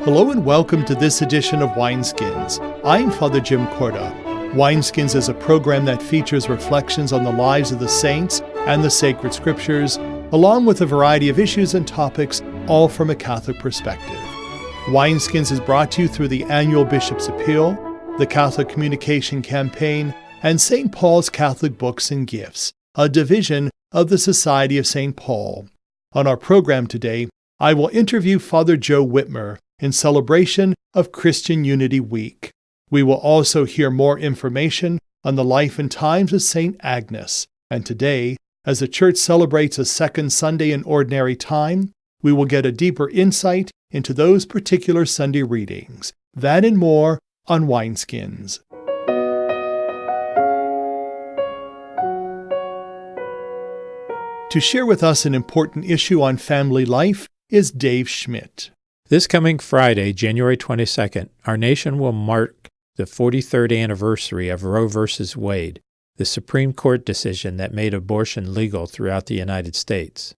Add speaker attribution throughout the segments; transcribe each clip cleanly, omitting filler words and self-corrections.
Speaker 1: Hello and welcome to this edition of Wineskins. I'm Father Jim Corda. Wineskins is a program that features reflections on the lives of the saints and the sacred scriptures, along with a variety of issues and topics, all from a Catholic perspective. Wineskins is brought to you through the annual Bishop's Appeal, the Catholic Communication Campaign, and St. Paul's Catholic Books and Gifts, a division of the Society of St. Paul. On our program today, I will interview Father Joe Whitmer in celebration of Christian Unity Week. We will also hear more information on the life and times of St. Agnes. And today, as the Church celebrates a second Sunday in Ordinary Time, we will get a deeper insight into those particular Sunday readings. That and more on Wineskins. To share with us an important issue on family life is Dave Schmidt.
Speaker 2: This coming Friday, January 22nd, our nation will mark the 43rd anniversary of Roe v. Wade, the Supreme Court decision that made abortion legal throughout the United States.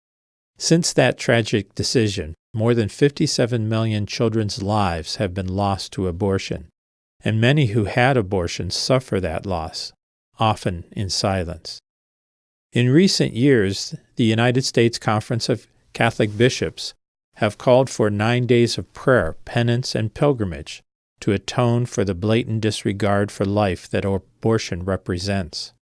Speaker 2: Since that tragic decision, more than 57 million children's lives have been lost to abortion, and many who had abortions suffer that loss, often in silence. In recent years, the United States Conference of Catholic Bishops have called for 9 days of prayer, penance, and pilgrimage to atone for the blatant disregard for life that abortion represents.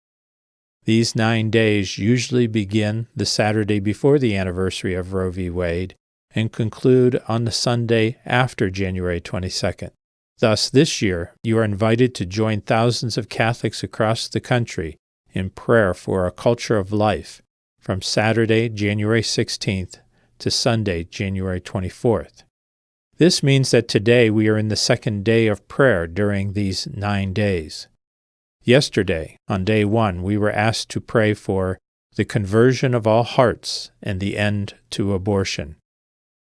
Speaker 2: These 9 days usually begin the Saturday before the anniversary of Roe v. Wade and conclude on the Sunday after January 22nd. Thus, this year, you are invited to join thousands of Catholics across the country in prayer for a culture of life from Saturday, January 16th, to Sunday, January 24th. This means that today we are in the second day of prayer during these 9 days. Yesterday, on day 1, we were asked to pray for the conversion of all hearts and the end to abortion.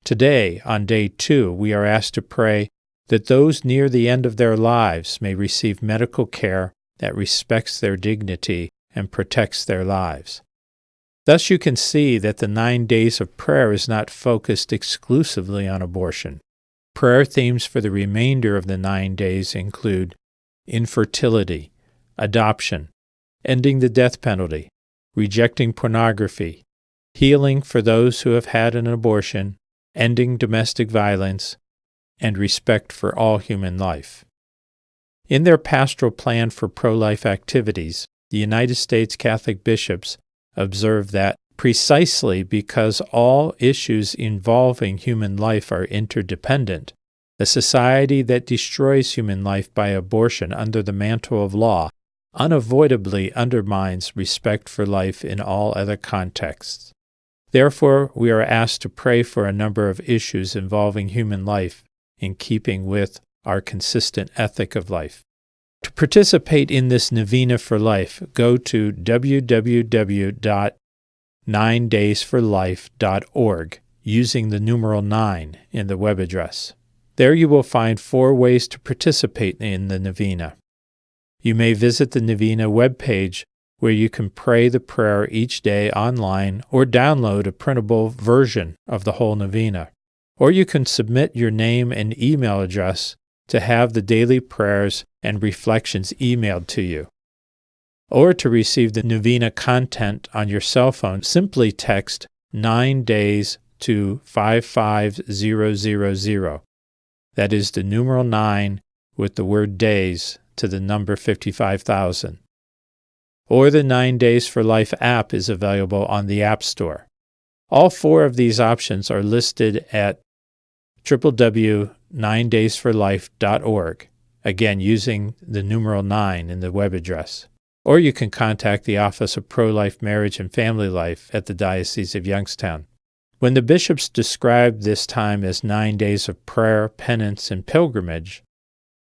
Speaker 2: Today, on day 2, we are asked to pray that those near the end of their lives may receive medical care that respects their dignity and protects their lives. Thus you can see that the 9 days of prayer is not focused exclusively on abortion. Prayer themes for the remainder of the 9 days include infertility, adoption, ending the death penalty, rejecting pornography, healing for those who have had an abortion, ending domestic violence, and respect for all human life. In their pastoral plan for pro-life activities, the United States Catholic bishops observe that precisely because all issues involving human life are interdependent, a society that destroys human life by abortion under the mantle of law unavoidably undermines respect for life in all other contexts. Therefore, we are asked to pray for a number of issues involving human life in keeping with our consistent ethic of life. To participate in this Novena for Life, go to www.9daysforlife.org using the numeral 9 in the web address. There you will find 4 ways to participate in the Novena. You may visit the Novena webpage where you can pray the prayer each day online or download a printable version of the whole Novena. Or you can submit your name and email address to have the daily prayers and reflections emailed to you. Or to receive the Novena content on your cell phone, simply text 9 days to 55000. That is the numeral 9 with the word days to the number 55,000. Or the 9 Days for Life app is available on the App Store. All 4 of these options are listed at www.9daysforlife.org, again using the numeral 9 in the web address. Or you can contact the Office of Pro-Life Marriage and Family Life at the Diocese of Youngstown. When the bishops describe this time as 9 days of prayer, penance, and pilgrimage,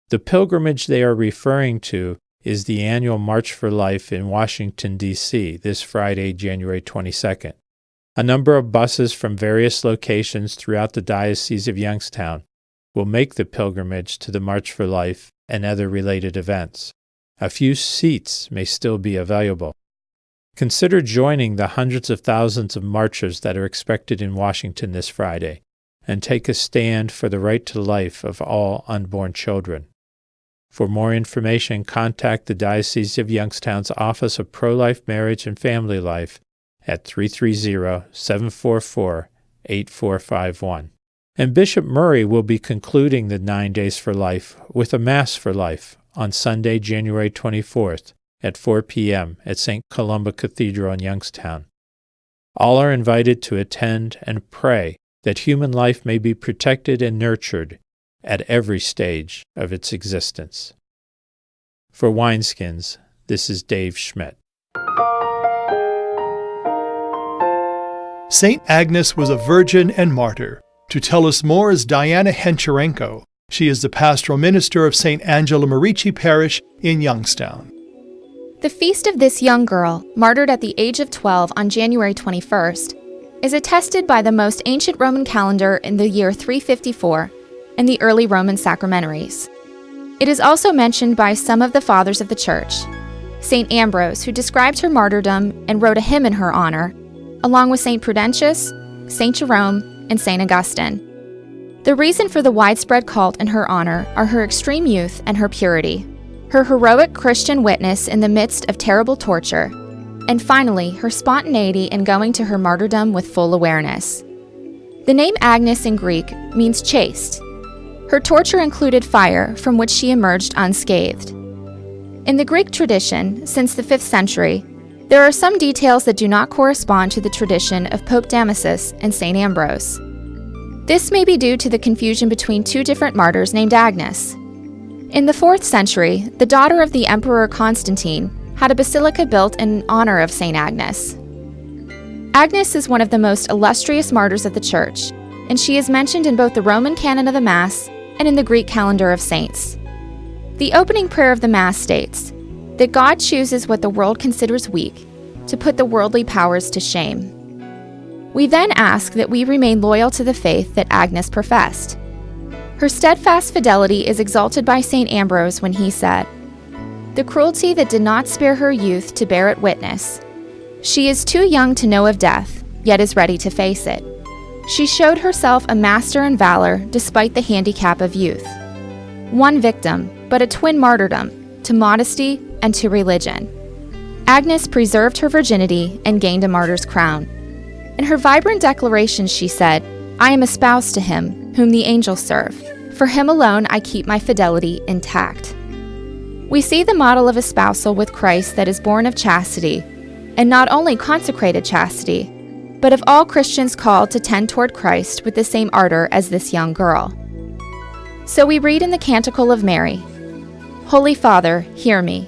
Speaker 2: the pilgrimage they are referring to is the annual March for Life in Washington, D.C., this Friday, January 22nd. A number of buses from various locations throughout the Diocese of Youngstown will make the pilgrimage to the March for Life and other related events. A few seats may still be available. Consider joining the hundreds of thousands of marchers that are expected in Washington this Friday, and take a stand for the right to life of all unborn children. For more information, contact the Diocese of Youngstown's Office of Pro-Life, Marriage, and Family Life at 330-744-8451. And Bishop Murray will be concluding the 9 Days for Life with a Mass for Life on Sunday, January 24th at 4 p.m. at St. Columba Cathedral in Youngstown. All are invited to attend and pray that human life may be protected and nurtured at every stage of its existence. For Wineskins, this is Dave Schmidt.
Speaker 1: St. Agnes was a virgin and martyr. To tell us more is Diana Hencharenko. She is the pastoral minister of St. Angela Merici Parish in Youngstown.
Speaker 3: The feast of this young girl, martyred at the age of 12 on January 21st, is attested by the most ancient Roman calendar in the year 354 and the early Roman sacramentaries. It is also mentioned by some of the fathers of the Church. St. Ambrose, who described her martyrdom and wrote a hymn in her honor, along with St. Prudentius, St. Jerome, and St. Augustine. The reason for the widespread cult in her honor are her extreme youth and her purity, her heroic Christian witness in the midst of terrible torture, and finally, her spontaneity in going to her martyrdom with full awareness. The name Agnes in Greek means chaste. Her torture included fire from which she emerged unscathed. In the Greek tradition, since the 5th century, there are some details that do not correspond to the tradition of Pope Damasus and St. Ambrose. This may be due to the confusion between two different martyrs named Agnes. In the 4th century, the daughter of the Emperor Constantine had a basilica built in honor of St. Agnes. Agnes is one of the most illustrious martyrs of the Church, and she is mentioned in both the Roman canon of the Mass and in the Greek calendar of saints. The opening prayer of the Mass states that God chooses what the world considers weak to put the worldly powers to shame. We then ask that we remain loyal to the faith that Agnes professed. Her steadfast fidelity is exalted by St. Ambrose when he said, "The cruelty that did not spare her youth to bear it witness. She is too young to know of death, yet is ready to face it. She showed herself a master in valor despite the handicap of youth. One victim, but a twin martyrdom, to modesty and to religion. Agnes preserved her virginity and gained a martyr's crown. In her vibrant declaration she said, 'I am espoused to him, whom the angels serve. For him alone I keep my fidelity intact.'" We see the model of espousal with Christ that is born of chastity, and not only consecrated chastity, but of all Christians called to tend toward Christ with the same ardor as this young girl. So we read in the Canticle of Mary, "Holy Father, hear me.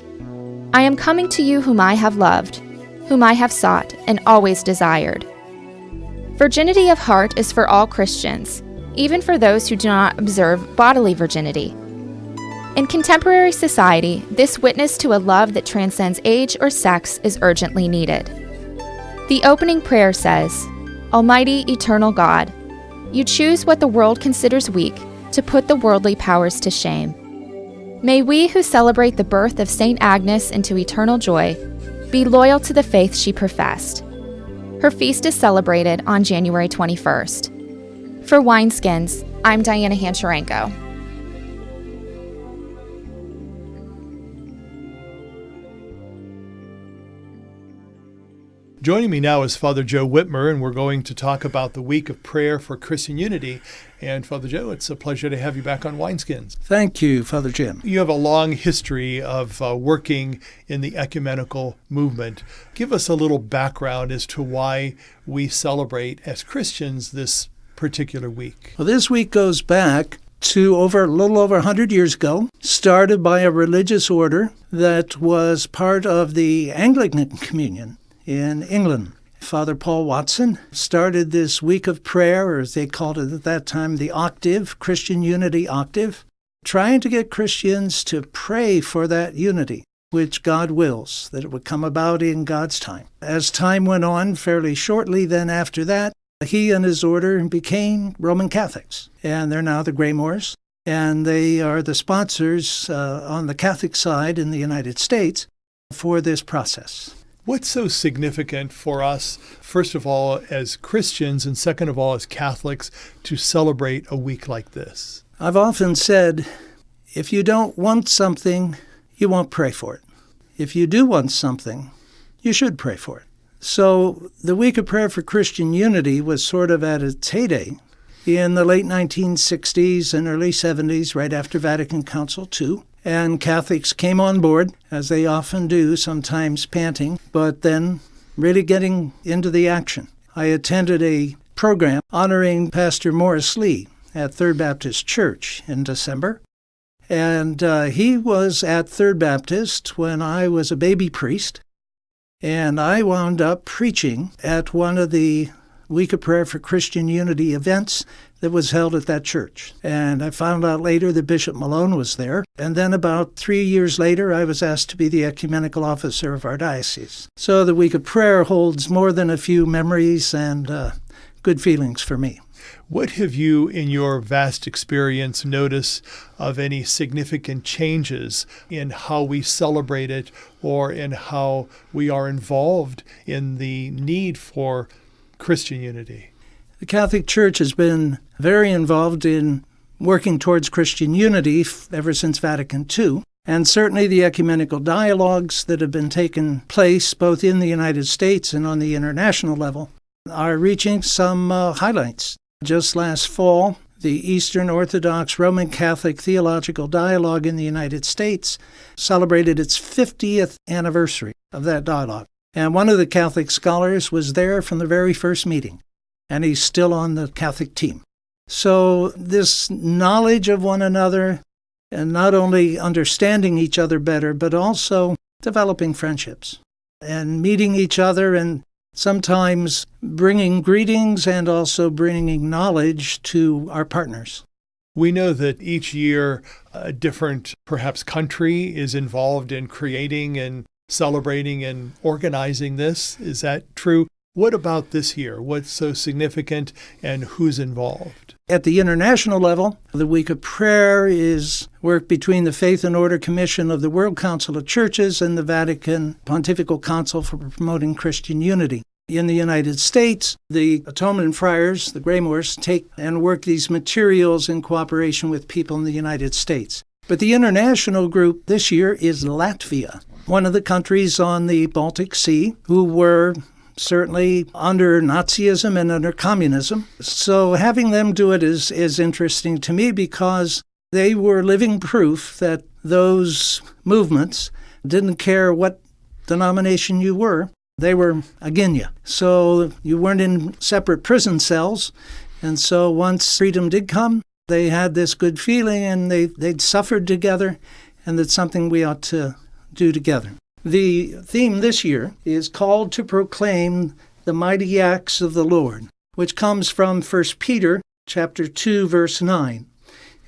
Speaker 3: I am coming to you whom I have loved, whom I have sought and always desired." Virginity of heart is for all Christians, even for those who do not observe bodily virginity. In contemporary society, this witness to a love that transcends age or sex is urgently needed. The opening prayer says, "Almighty, eternal God, you choose what the world considers weak to put the worldly powers to shame. May we who celebrate the birth of St. Agnes into eternal joy be loyal to the faith she professed." Her feast is celebrated on January 21st. For Wineskins, I'm Diana Hencharenko.
Speaker 1: Joining me now is Father Joe Whitmer, and we're going to talk about the Week of Prayer for Christian Unity. And Father Joe, it's a pleasure to have you back on Wineskins.
Speaker 4: Thank you, Father Jim.
Speaker 1: You have a long history of working in the ecumenical movement. Give us a little background as to why we celebrate as Christians this particular week.
Speaker 4: Well, this week goes back to a little over 100 years ago, started by a religious order that was part of the Anglican Communion in England. Father Paul Watson started this week of prayer, or as they called it at that time, the octave, Christian Unity Octave, trying to get Christians to pray for that unity, which God wills, that it would come about in God's time. As time went on, fairly shortly then after that, he and his order became Roman Catholics, and they're now the Graymores, and they are the sponsors on the Catholic side in the United States for this process.
Speaker 1: What's so significant for us, first of all, as Christians, and second of all, as Catholics, to celebrate a week like this?
Speaker 4: I've often said, if you don't want something, you won't pray for it. If you do want something, you should pray for it. So the Week of Prayer for Christian Unity was sort of at its heyday in the late 1960s and early 70s, right after Vatican Council II. And Catholics came on board, as they often do, sometimes panting, but then really getting into the action. I attended a program honoring Pastor Morris Lee at Third Baptist Church in December. And he was at Third Baptist when I was a baby priest. And I wound up preaching at one of the Week of Prayer for Christian Unity events that was held at that church. And I found out later that Bishop Malone was there. And then about 3 years later, I was asked to be the ecumenical officer of our diocese. So the Week of Prayer holds more than a few memories and good feelings for me.
Speaker 1: What have you, in your vast experience, noticed of any significant changes in how we celebrate it or in how we are involved in the need for Christian unity?
Speaker 4: The Catholic Church has been very involved in working towards Christian unity ever since Vatican II, and certainly the ecumenical dialogues that have been taking place both in the United States and on the international level are reaching some highlights. Just last fall, the Eastern Orthodox Roman Catholic Theological Dialogue in the United States celebrated its 50th anniversary of that dialogue. And one of the Catholic scholars was there from the very first meeting, and he's still on the Catholic team. So this knowledge of one another, and not only understanding each other better, but also developing friendships and meeting each other and sometimes bringing greetings and also bringing knowledge to our partners.
Speaker 1: We know that each year a different, perhaps, country is involved in creating and celebrating and organizing this. Is that true? What about this year? What's so significant and who's involved?
Speaker 4: At the international level, the Week of Prayer is work between the Faith and Order Commission of the World Council of Churches and the Vatican Pontifical Council for Promoting Christian Unity. In the United States, the Atonement Friars, the Graymores, take and work these materials in cooperation with people in the United States. But the international group this year is Latvia, one of the countries on the Baltic Sea who were certainly under Nazism and under communism. So having them do it is interesting to me because they were living proof that those movements didn't care what denomination you were. They were against you. So you weren't in separate prison cells. And so once freedom did come, they had this good feeling and they'd suffered together, and that's something we ought to do together. The theme this year is called to proclaim the mighty acts of the Lord, which comes from 1 Peter chapter 2, verse 9,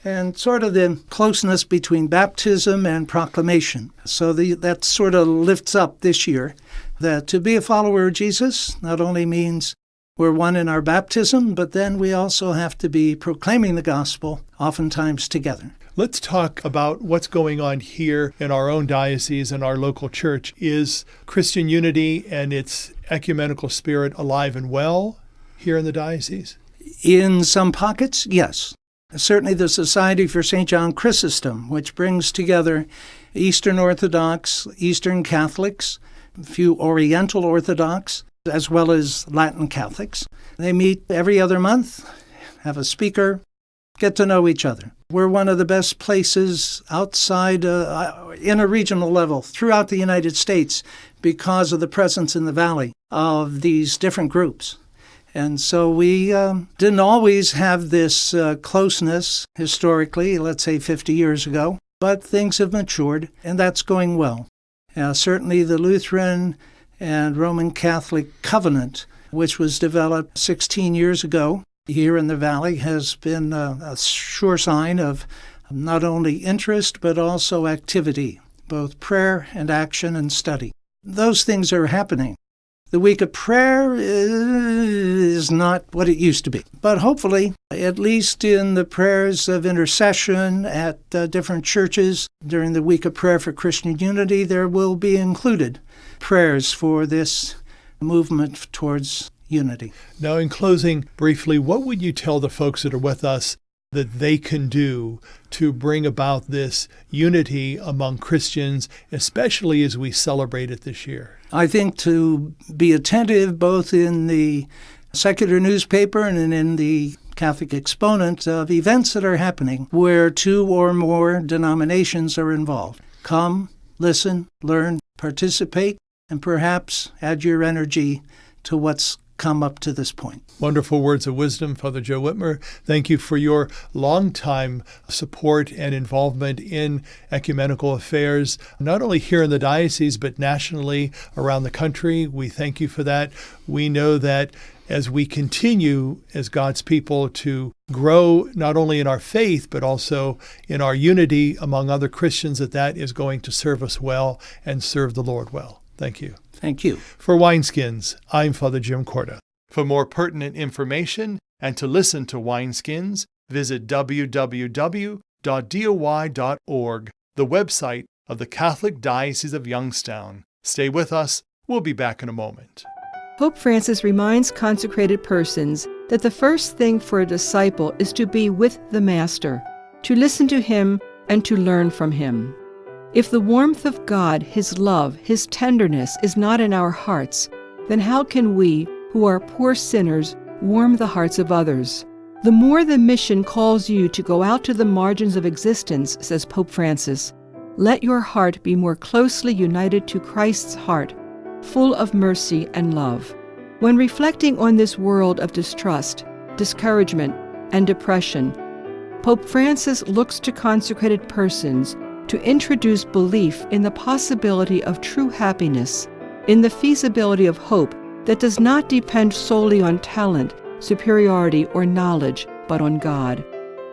Speaker 4: and sort of the closeness between baptism and proclamation. So that sort of lifts up this year that to be a follower of Jesus not only means we're one in our baptism, but then we also have to be proclaiming the gospel, oftentimes together.
Speaker 1: Let's talk about what's going on here in our own diocese and our local church. Is Christian unity and its ecumenical spirit alive and well here in the diocese?
Speaker 4: In some pockets, yes. Certainly the Society for St. John Chrysostom, which brings together Eastern Orthodox, Eastern Catholics, a few Oriental Orthodox, as well as Latin Catholics. They meet every other month, have a speaker, get to know each other. We're one of the best places outside, in a regional level, throughout the United States because of the presence in the Valley of these different groups. And so we didn't always have this closeness historically, let's say 50 years ago, but things have matured, and that's going well. Certainly the Lutheran and Roman Catholic covenant, which was developed 16 years ago, here in the Valley, has been a sure sign of not only interest but also activity, both prayer and action and study. Those things are happening. The week of prayer is not what it used to be. But hopefully, at least in the prayers of intercession at different churches during the week of prayer for Christian unity, there will be included prayers for this movement towards unity.
Speaker 1: Now, in closing, briefly, what would you tell the folks that are with us that they can do to bring about this unity among Christians, especially as we celebrate it this year?
Speaker 4: I think to be attentive both in the secular newspaper and in the Catholic Exponent of events that are happening where two or more denominations are involved. Come, listen, learn, participate, and perhaps add your energy to what's come up to this point.
Speaker 1: Wonderful words of wisdom, Father Joe Whitmer. Thank you for your longtime support and involvement in ecumenical affairs, not only here in the diocese, but nationally around the country. We thank you for that. We know that as we continue as God's people to grow not only in our faith, but also in our unity among other Christians, that is going to serve us well and serve the Lord well. Thank you.
Speaker 4: Thank you.
Speaker 1: For Wineskins, I'm Father Jim Corda. For more pertinent information and to listen to Wineskins, visit www.doi.org, the website of the Catholic Diocese of Youngstown. Stay with us. We'll be back in a moment.
Speaker 5: Pope Francis reminds consecrated persons that the first thing for a disciple is to be with the Master, to listen to him and to learn from him. If the warmth of God, His love, His tenderness is not in our hearts, then how can we, who are poor sinners, warm the hearts of others? The more the mission calls you to go out to the margins of existence, says Pope Francis, let your heart be more closely united to Christ's heart, full of mercy and love. When reflecting on this world of distrust, discouragement, and depression, Pope Francis looks to consecrated persons to introduce belief in the possibility of true happiness, in the feasibility of hope that does not depend solely on talent, superiority, or knowledge, but on God.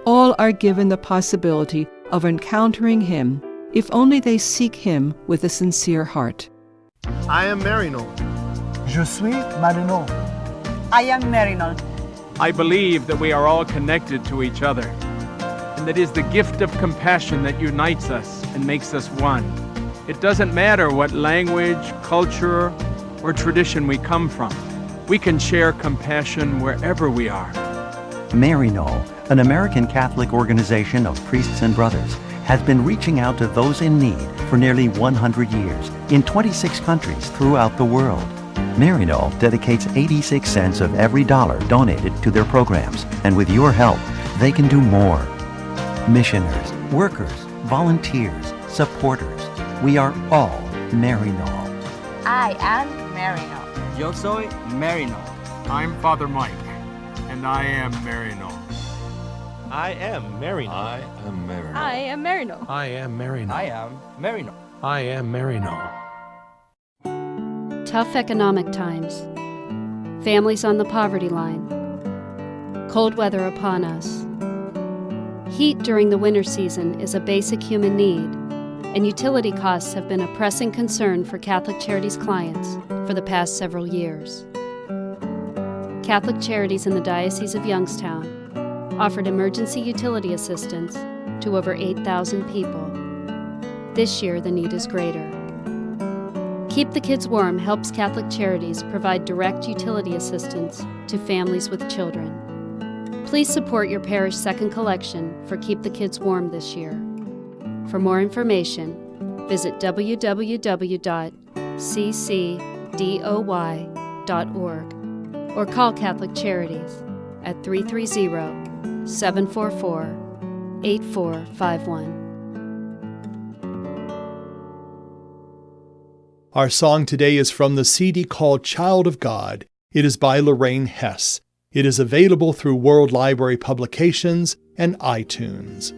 Speaker 5: All are given the possibility of encountering Him if only they seek Him with a sincere heart.
Speaker 6: I am Marino.
Speaker 7: Je suis Marino.
Speaker 8: I am Marino.
Speaker 9: I believe that we are all connected to each other, and that is the gift of compassion that unites us and makes us one. It doesn't matter what language, culture, or tradition we come from. We can share compassion wherever we are.
Speaker 10: Marino, an American Catholic organization of priests and brothers, has been reaching out to those in need for nearly 100 years in 26 countries throughout the world. Marino dedicates 86 cents of every dollar donated to their programs, and with your help, they can do more. Missioners, workers, volunteers, supporters, we are all Marino.
Speaker 8: I am Marino.
Speaker 11: Yo soy Marino.
Speaker 12: I'm Father Mike, and I am Marino.
Speaker 13: I am Marino.
Speaker 14: I am Marino.
Speaker 15: I am Marino.
Speaker 13: I am Marino.
Speaker 11: I am Marino.
Speaker 13: I am Marino.
Speaker 16: Tough economic times. Families on the poverty line. Cold weather upon us. Heat during the winter season is a basic human need, and utility costs have been a pressing concern for Catholic Charities clients for the past several years. Catholic Charities in the Diocese of Youngstown offered emergency utility assistance to over 8,000 people. This year, the need is greater. Keep the Kids Warm helps Catholic Charities provide direct utility assistance to families with children. Please support your parish second collection for Keep the Kids Warm this year. For more information, visit www.ccdoy.org or call Catholic Charities at 330-744-8451.
Speaker 1: Our song today is from the CD called Child of God. It is by Lorraine Hess. It is available through World Library Publications and iTunes.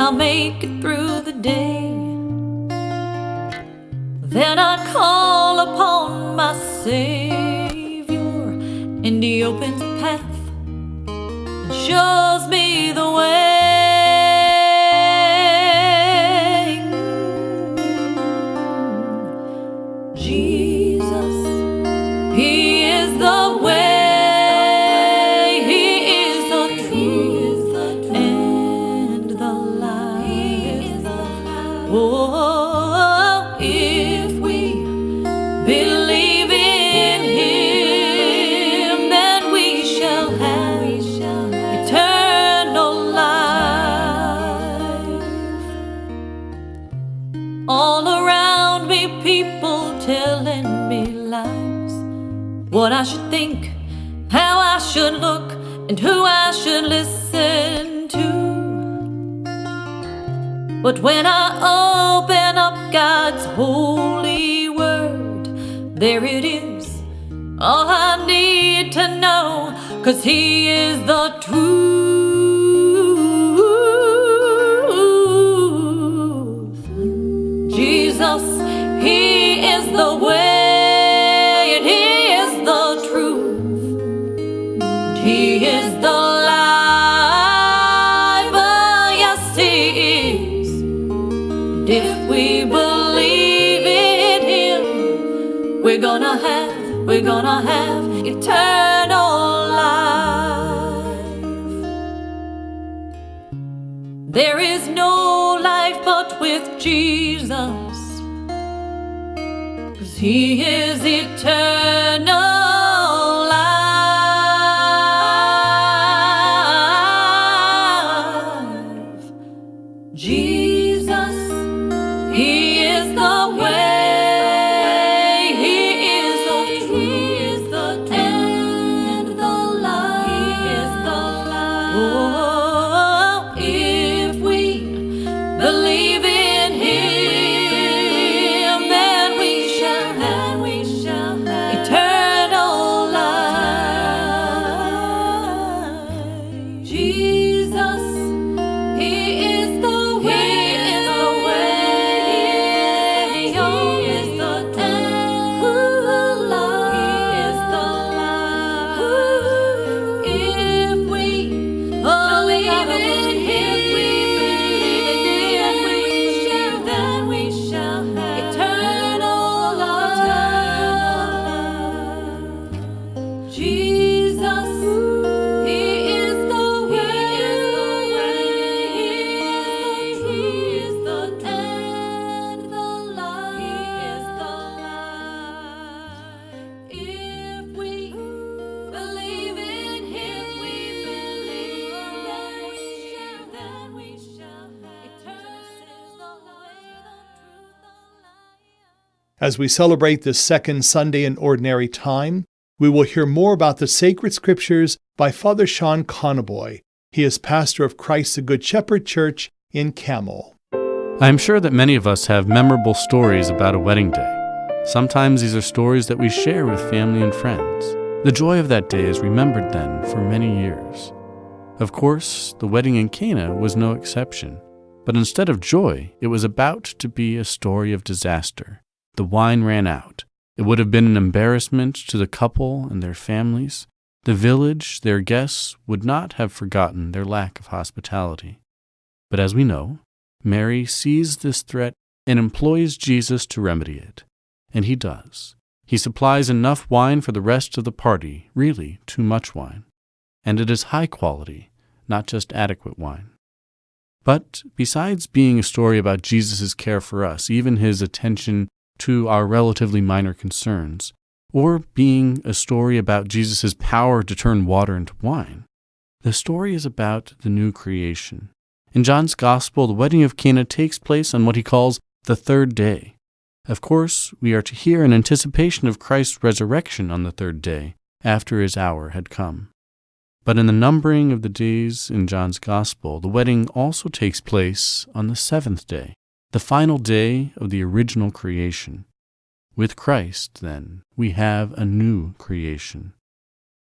Speaker 14: I'll make it through the day. Then I call upon my Savior, and He opens a path and shows me the way. Jesus, He is the way, He is the truth, and the life. Oh, if we believe in Him, then we shall have eternal life. All around me, people telling me lies, what I should think, how I should look, and who I should listen to. But when I open up God's holy word, there it is, all I need to know, 'cause He is the truth. Jesus, He is the way, and He is the truth. He is the life, yes He is. And if we believe in Him, we're gonna have eternal life. There is no life but with Jesus, 'cause He is eternal life. Jesus, He is the way, He is the truth, and the life. He is the life. Oh, if we believe in Him, then we shall have eternal life. Jesus, He is the way, He is the end, the life. If we believe in Him, then we shall have eternal life. Jesus, He is the way, He is the end, the life. He is the life. If we believe in Him, then we shall have eternal life.
Speaker 1: As we celebrate this second Sunday in Ordinary Time, we will hear more about the sacred scriptures by Father Sean Conaboy. He is pastor of Christ the Good Shepherd Church in Camel.
Speaker 15: I am sure that many of us have memorable stories about a wedding day. Sometimes these are stories that we share with family and friends. The joy of that day is remembered then for many years. Of course, the wedding in Cana was no exception, but instead of joy, it was about to be a story of disaster. The wine ran out. It would have been an embarrassment to the couple and their families. The village, their guests, would not have forgotten their lack of hospitality. But as we know, Mary sees this threat and employs Jesus to remedy it. And He does. He supplies enough wine for the rest of the party, really too much wine. And it is high quality, not just adequate wine. But besides being a story about Jesus' care for us, even His attention to our relatively minor concerns, or being a story about Jesus' power to turn water into wine, the story is about the new creation. In John's Gospel, the wedding of Cana takes place on what he calls the third day. Of course, we are to hear in anticipation of Christ's resurrection on the third day, after His hour had come. But in the numbering of the days in John's Gospel, the wedding also takes place on the seventh day, the final day of the original creation. With Christ, then, we have a new creation.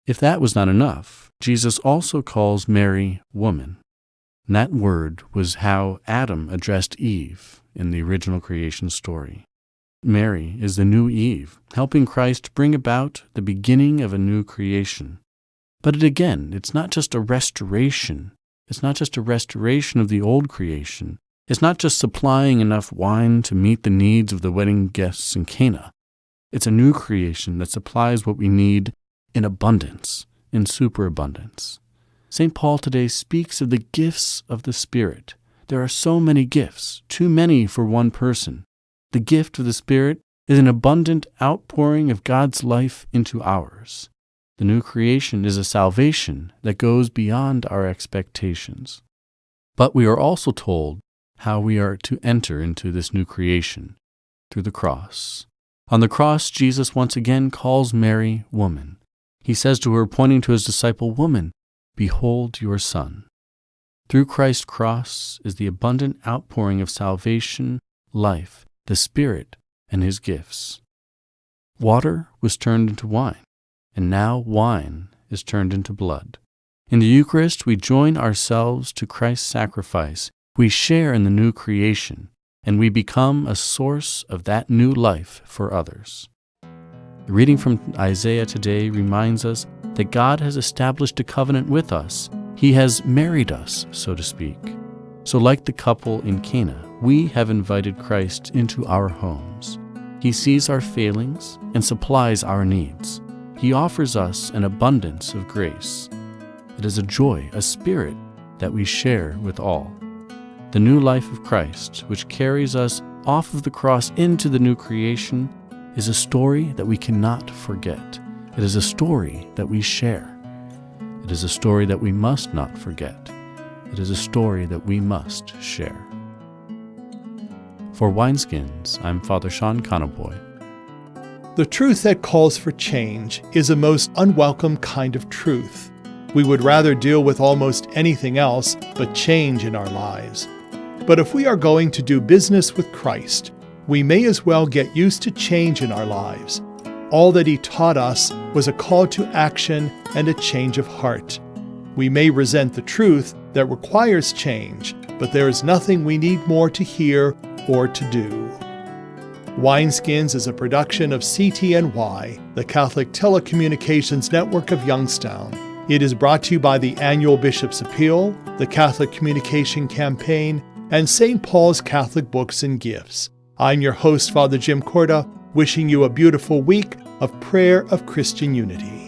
Speaker 15: If that was not enough, Jesus also calls Mary woman. And that word was how Adam addressed Eve in the original creation story. Mary is the new Eve, helping Christ bring about the beginning of a new creation. But it's not just a restoration. It's not just a restoration of the old creation. It's not just supplying enough wine to meet the needs of the wedding guests in Cana. It's a new creation that supplies what we need in abundance, in superabundance. St. Paul today speaks of the gifts of the Spirit. There are so many gifts, too many for one person. The gift of the Spirit is an abundant outpouring of God's life into ours. The new creation is a salvation that goes beyond our expectations. But we are also told how we are to enter into this new creation through the cross. On the cross, Jesus once again calls Mary woman. He says to her, pointing to his disciple, "Woman, behold your son." Through Christ's cross is the abundant outpouring of salvation, life, the Spirit, and his gifts. Water was turned into wine, and now wine is turned into blood. In the Eucharist, we join ourselves to Christ's sacrifice. We share in the new creation, and we become a source of that new life for others. The reading from Isaiah today reminds us that God has established a covenant with us. He has married us, so to speak. So like the couple in Cana, we have invited Christ into our homes. He sees our failings and supplies our needs. He offers us an abundance of grace. It is a joy, a spirit that we share with all. The new life of Christ, which carries us off of the cross into the new creation, is a story that we cannot forget. It is a story that we share. It is a story that we must not forget. It is a story that we must share. For Wineskins, I'm Father Sean Conaboy.
Speaker 1: The truth that calls for change is a most unwelcome kind of truth. We would rather deal with almost anything else but change in our lives. But if we are going to do business with Christ, we may as well get used to change in our lives. All that he taught us was a call to action and a change of heart. We may resent the truth that requires change, but there is nothing we need more to hear or to do. Wineskins is a production of CTNY, the Catholic Telecommunications Network of Youngstown. It is brought to you by the Annual Bishop's Appeal, the Catholic Communication Campaign, and St. Paul's Catholic Books and Gifts. I'm your host, Father Jim Corda, wishing you a beautiful week of prayer of Christian unity.